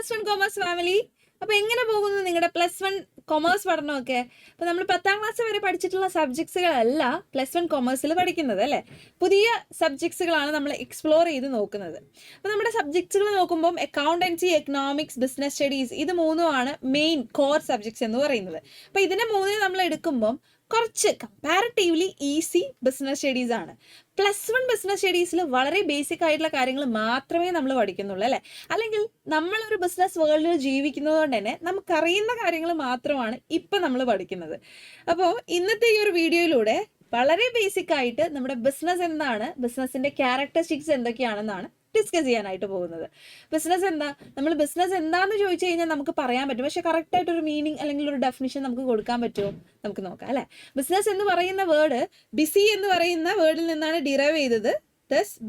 Plus 1 commerce family. അപ്പോൾ എങ്ങനെ പോകുന്നു നിങ്ങളുടെ +1 കൊമേഴ്സ് പഠനമൊക്കെ? അപ്പോൾ നമ്മൾ 10ാം ക്ലാസ് വരെ പഠിച്ചിട്ടുള്ള സബ്ജക്ട്സുകളല്ല +1 കൊമേഴ്സിൽ പഠിക്കുന്നത് അല്ലേ. പുതിയ സബ്ജക്ട്സുകളാണ് നമ്മൾ എക്സ്പ്ലോർ ചെയ്ത് നോക്കുന്നത്. അപ്പോൾ നമ്മുടെ സബ്ജക്ട്സുകൾ നോക്കുമ്പോൾ അക്കൗണ്ടൻസി, എക്കണോമിക്സ്, ബിസിനസ് സ്റ്റഡീസ് ഇത് മൂന്നുമാണ് മെയിൻ കോർ സബ്ജക്ട്സ് എന്ന് പറയുന്നത്. അപ്പോൾ ഇതിനെ മൂന്നിനെ നമ്മൾ എടുക്കുമ്പോൾ കുറച്ച് കമ്പാരിറ്റീവ്ലി ഈസി ബിസിനസ് സ്റ്റഡീസ് ആണ്. +1 ബിസിനസ് സ്റ്റഡീസിൽ വളരെ ബേസിക് ആയിട്ടുള്ള കാര്യങ്ങൾ മാത്രമേ നമ്മൾ പഠിക്കുന്നുള്ളൂ അല്ലേ. അല്ലെങ്കിൽ നമ്മളൊരു ബിസിനസ് വേൾഡിൽ ജീവിക്കുന്നത് കൊണ്ട് തന്നെ നമുക്കറിയുന്ന കാര്യങ്ങൾ മാത്രമാണ് ഇപ്പം നമ്മൾ പഠിക്കുന്നത്. അപ്പോൾ ഇന്നത്തെ ഈ ഒരു വീഡിയോയിലൂടെ വളരെ ബേസിക് ആയിട്ട് നമ്മുടെ ബിസിനസ് എന്താണ്, ബിസിനസിന്റെ ക്യാരക്ടറിസ്റ്റിക്സ് എന്തൊക്കെയാണെന്നാണ് ഡിസ്കസ് ചെയ്യാനായിട്ട് പോകുന്നത്. ബിസിനസ് എന്താ, നമ്മൾ ബിസിനസ് എന്താണെന്ന് ചോദിച്ചു കഴിഞ്ഞാൽ നമുക്ക് പറയാൻ പറ്റും, പക്ഷെ കറക്റ്റ് ആയിട്ട് ഒരു മീനിങ് അല്ലെങ്കിൽ ഒരു ഡെഫിനിഷൻ നമുക്ക് കൊടുക്കാൻ പറ്റുമോ, നമുക്ക് നോക്കാം അല്ലെ. ബിസിനസ് എന്ന് പറയുന്ന വേർഡ് ബിസി എന്ന് പറയുന്ന വേർഡിൽ നിന്നാണ് ഡിറൈവ് ചെയ്തത്.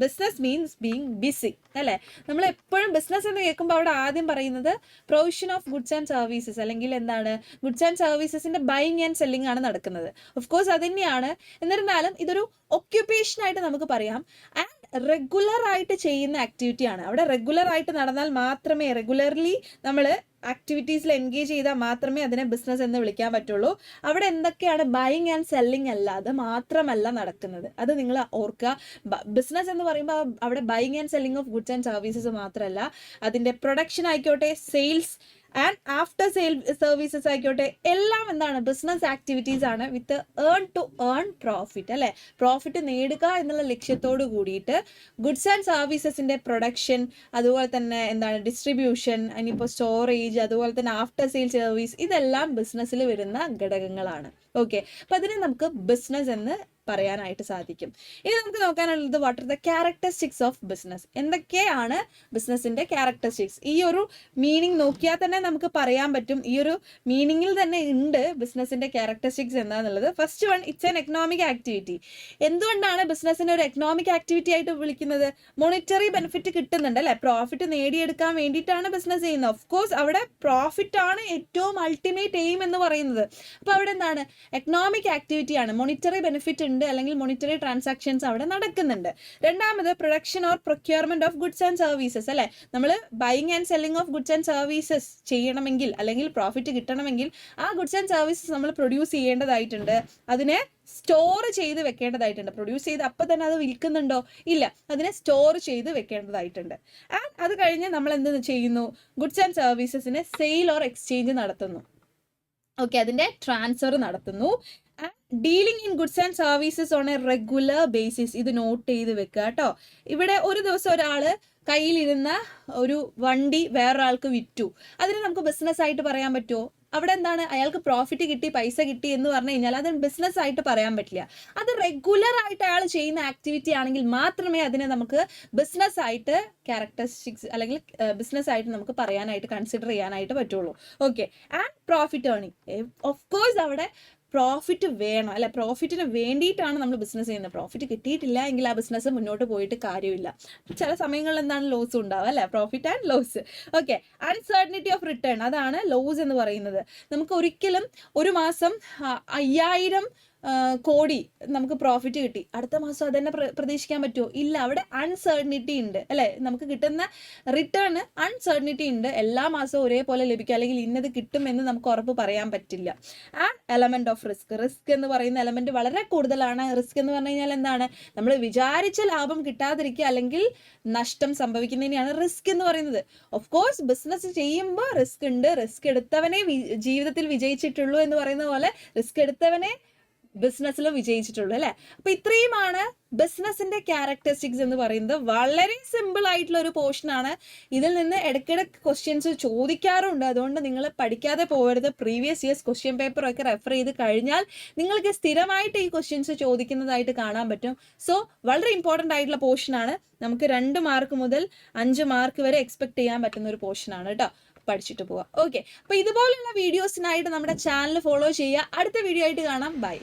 ബിസിനസ് മീൻസ് ബീങ് ബിസി അല്ലേ. നമ്മൾ എപ്പോഴും ബിസിനസ് എന്ന് കേൾക്കുമ്പോൾ അവിടെ ആദ്യം പറയുന്നത് provision of goods and services, അല്ലെങ്കിൽ എന്താണ് ഗുഡ്സ് ആൻഡ് സർവീസസിന്റെ ബൈങ് ആൻഡ് സെല്ലിംഗ് ആണ് നടക്കുന്നത്. ഓഫ് കോഴ്സ് അത് തന്നെയാണ്. എന്നിരുന്നാലും ഇതൊരു ഒക്യുപ്പേഷൻ ആയിട്ട് നമുക്ക് പറയാം. ആൻഡ് റെഗുലർ ആയിട്ട് ചെയ്യുന്ന ആക്ടിവിറ്റി ആണ്. അവിടെ റെഗുലർ ആയിട്ട് നടന്നാൽ മാത്രമേ, റെഗുലർലി നമ്മൾ ആക്ടിവിറ്റീസിൽ എൻഗേജ് ചെയ്താൽ മാത്രമേ അതിനെ ബിസിനസ് എന്ന് വിളിക്കാൻ പറ്റുള്ളൂ. അവിടെ എന്തൊക്കെയാണ് ബൈങ് ആൻഡ് സെല്ലിംഗ് അല്ല, അത് മാത്രമല്ല നടക്കുന്നത്. അത് നിങ്ങൾ ഓർക്കുക. ബിസിനസ് എന്ന് പറയുമ്പോൾ അവിടെ buying and selling of goods and services മാത്രമല്ല, അതിൻ്റെ പ്രൊഡക്ഷൻ ആയിക്കോട്ടെ, sales and after sale services ആയിക്കോട്ടെ, എല്ലാം എന്താണ് ബിസിനസ് ആക്ടിവിറ്റീസ് ആണ് വിത്ത് ടു ഏൺ പ്രോഫിറ്റ് അല്ലെ. പ്രോഫിറ്റ് നേടുക എന്നുള്ള ലക്ഷ്യത്തോട് കൂടിയിട്ട് ഗുഡ്സ് ആൻഡ് സർവീസസിന്റെ പ്രൊഡക്ഷൻ, അതുപോലെ തന്നെ എന്താണ് ഡിസ്ട്രിബ്യൂഷൻ, ഇനിയിപ്പോൾ സ്റ്റോറേജ്, അതുപോലെ തന്നെ ആഫ്റ്റർ സെയിൽ സർവീസ്, ഇതെല്ലാം ബിസിനസ്സിൽ വരുന്ന ഘടകങ്ങളാണ്. ഓക്കെ, അപ്പൊ അതിനെ നമുക്ക് ബിസിനസ് എന്ന് പറയാനായിട്ട് സാധിക്കും. ഇനി നമുക്ക് നോക്കാനുള്ളത് what are the characteristics of business. എന്തൊക്കെയാണ് ബിസിനസിന്റെ ക്യാരക്ടറിസ്റ്റിക്സ്? ഈ ഒരു മീനിങ് നോക്കിയാൽ തന്നെ നമുക്ക് പറയാൻ പറ്റും, ഈ ഒരു മീനിങ്ങിൽ തന്നെ ഉണ്ട് ബിസിനസിന്റെ ക്യാരക്ടറിസ്റ്റിക്സ് എന്താന്നുള്ളത്. First one, it's an economic activity. എന്തുകൊണ്ടാണ് ബിസിനസിനെ ഒരു എക്കണോമിക് ആക്ടിവിറ്റി ആയിട്ട് വിളിക്കുന്നത്? മോണിറ്ററി ബെനിഫിറ്റ് കിട്ടുന്നുണ്ട് അല്ലെ, പ്രോഫിറ്റ് നേടിയെടുക്കാൻ വേണ്ടിയിട്ടാണ് ബിസിനസ് ചെയ്യുന്നത്. ഓഫ് കോഴ്സ് അവിടെ പ്രോഫിറ്റ് ആണ് ഏറ്റവും അൾട്ടിമേറ്റ് എയിം എന്ന് പറയുന്നത്. അപ്പൊ അവിടെ എന്താണ് എക്കണോമിക് ആക്ടിവിറ്റി ആണ്, മോണിറ്ററി ബെനിഫിറ്റ് ഉണ്ട്, അല്ലെങ്കിൽ മോണിറ്ററി ട്രാൻസാക്ഷൻസ് അവിടെ നടക്കുന്നുണ്ട്. രണ്ടാമത് production or procurement of goods and services അല്ലെ. നമ്മൾ buying and selling of goods and services ചെയ്യണമെങ്കിൽ, അല്ലെങ്കിൽ പ്രോഫിറ്റ് കിട്ടണമെങ്കിൽ ആ ഗുഡ്സ് ആൻഡ് സർവീസസ് നമ്മൾ പ്രൊഡ്യൂസ് ചെയ്യേണ്ടതായിട്ടുണ്ട്, അതിനെ സ്റ്റോർ ചെയ്ത് വെക്കേണ്ടതായിട്ടുണ്ട്. പ്രൊഡ്യൂസ് ചെയ്ത് അപ്പം തന്നെ അത് വിൽക്കുന്നുണ്ടോ? ഇല്ല, അതിനെ സ്റ്റോർ ചെയ്ത് വെക്കേണ്ടതായിട്ടുണ്ട്. ആൻഡ് അത് കഴിഞ്ഞ് നമ്മൾ എന്ത് ചെയ്യുന്നു? ഗുഡ്സ് ആൻഡ് സർവീസസിനെ സെയിൽ ഓർ എക്സ്ചേഞ്ച് നടത്തുന്നു. ഓക്കെ, അതിന്റെ ട്രാൻസ്ഫർ നടത്തുന്നു. Dealing in goods and services on a regular basis. ഇത് നോട്ട് ചെയ്ത് വെക്കുക കേട്ടോ. ഇവിടെ ഒരു ദിവസം ഒരാള് കയ്യിലിരുന്ന ഒരു വണ്ടി വേറൊരാൾക്ക് വിറ്റു, അതിന് നമുക്ക് ബിസിനസ് ആയിട്ട് പറയാൻ പറ്റുമോ? അവിടെ എന്താണ്, അയാൾക്ക് പ്രോഫിറ്റ് കിട്ടി, പൈസ കിട്ടി എന്ന് പറഞ്ഞു കഴിഞ്ഞാൽ അത് ബിസിനസ് ആയിട്ട് പറയാൻ പറ്റില്ല. അത് റെഗുലർ ആയിട്ട് അയാൾ ചെയ്യുന്ന ആക്ടിവിറ്റി ആണെങ്കിൽ മാത്രമേ അതിനെ നമുക്ക് ബിസിനസ് ആയിട്ട് ക്യാരക്ടറിസ്റ്റിക്സ് അല്ലെങ്കിൽ ബിസിനസ് ആയിട്ട് നമുക്ക് പറയാനായിട്ട്, കൺസിഡർ ചെയ്യാനായിട്ട് പറ്റുള്ളൂ. Okay, and profit earning. Of course അവിടെ പ്രോഫിറ്റ് വേണം അല്ലെ. പ്രോഫിറ്റിന് വേണ്ടിയിട്ടാണ് നമ്മൾ ബിസിനസ് ചെയ്യുന്നത്. പ്രോഫിറ്റ് കിട്ടിയിട്ടില്ല എങ്കിൽ ആ ബിസിനസ് മുന്നോട്ട് പോയിട്ട് കാര്യമില്ല. ചില സമയങ്ങളിൽ എന്താണ് ലോസ് ഉണ്ടാവുക അല്ലെ, profit and loss. Okay, uncertainty of return, അതാണ് ലോസ് എന്ന് പറയുന്നത്. നമുക്ക് ഒരിക്കലും ഒരു മാസം 5000 കോടി നമുക്ക് പ്രോഫിറ്റ് കിട്ടി, അടുത്ത മാസം അതന്നെ പ്രതീക്ഷിക്കാൻ പറ്റുമോ? ഇല്ല, അവിടെ അൺസർട്ടനിറ്റി ഉണ്ട് അല്ലെ. നമുക്ക് കിട്ടുന്ന റിട്ടേൺ അൺസർട്ടനിറ്റി ഉണ്ട്. എല്ലാ മാസവും ഒരേപോലെ ലഭിക്കും, അല്ലെങ്കിൽ ഇന്നത് കിട്ടും എന്ന് നമുക്ക് ഉറപ്പ് പറയാൻ പറ്റില്ല. And element of risk. Risk എന്ന് പറയുന്ന എലമെന്റ് വളരെ കൂടുതലാണ്. റിസ്ക് എന്ന് പറഞ്ഞു കഴിഞ്ഞാൽ എന്താണ്, നമ്മൾ വിചാരിച്ച ലാഭം കിട്ടാതിരിക്കുക അല്ലെങ്കിൽ നഷ്ടം സംഭവിക്കുന്നതിനെയാണ് റിസ്ക് എന്ന് പറയുന്നത്. ഓഫ് കോഴ്സ് ബിസിനസ് ചെയ്യുമ്പോൾ റിസ്ക് ഉണ്ട്. റിസ്ക് എടുത്തവനെ ജീവിതത്തിൽ വിജയിച്ചിട്ടുള്ളൂ എന്ന് പറയുന്ന പോലെ റിസ്ക് എടുത്തവനെ ബിസിനസ്സിലും വിജയിച്ചിട്ടുള്ളൂ അല്ലെ. അപ്പൊ ഇത്രയുമാണ് ബിസിനസിന്റെ ക്യാരക്ടറിസ്റ്റിക്സ് എന്ന് പറയുന്നത്. വളരെ സിമ്പിൾ ആയിട്ടുള്ള ഒരു പോർഷൻ ആണ്. ഇതിൽ നിന്ന് ഇടയ്ക്കിടയ്ക്ക് ക്വസ്റ്റ്യൻസ് ചോദിക്കാറുണ്ട്, അതുകൊണ്ട് നിങ്ങൾ പഠിക്കാതെ പോകരുത്. പ്രീവിയസ് ഇയേഴ്സ് ക്വസ്റ്റ്യൻ പേപ്പർ ഒക്കെ റെഫർ ചെയ്ത് കഴിഞ്ഞാൽ നിങ്ങൾക്ക് സ്ഥിരമായിട്ട് ഈ ക്വസ്റ്റ്യൻസ് ചോദിക്കുന്നതായിട്ട് കാണാൻ പറ്റും. സോ വളരെ ഇമ്പോർട്ടൻ്റ് ആയിട്ടുള്ള പോർഷൻ ആണ്. നമുക്ക് 2 മാർക്ക് മുതൽ 5 മാർക്ക് വരെ എക്സ്പെക്ട് ചെയ്യാൻ പറ്റുന്ന ഒരു പോർഷൻ ആണ് കേട്ടോ. പഠിച്ചിട്ട് പോവാം. ഓക്കെ, അപ്പൊ ഇതുപോലുള്ള വീഡിയോസിനായിട്ട് നമ്മുടെ ചാനൽ ഫോളോ ചെയ്യുക. അടുത്ത വീഡിയോ ആയിട്ട് കാണാം. ബൈ.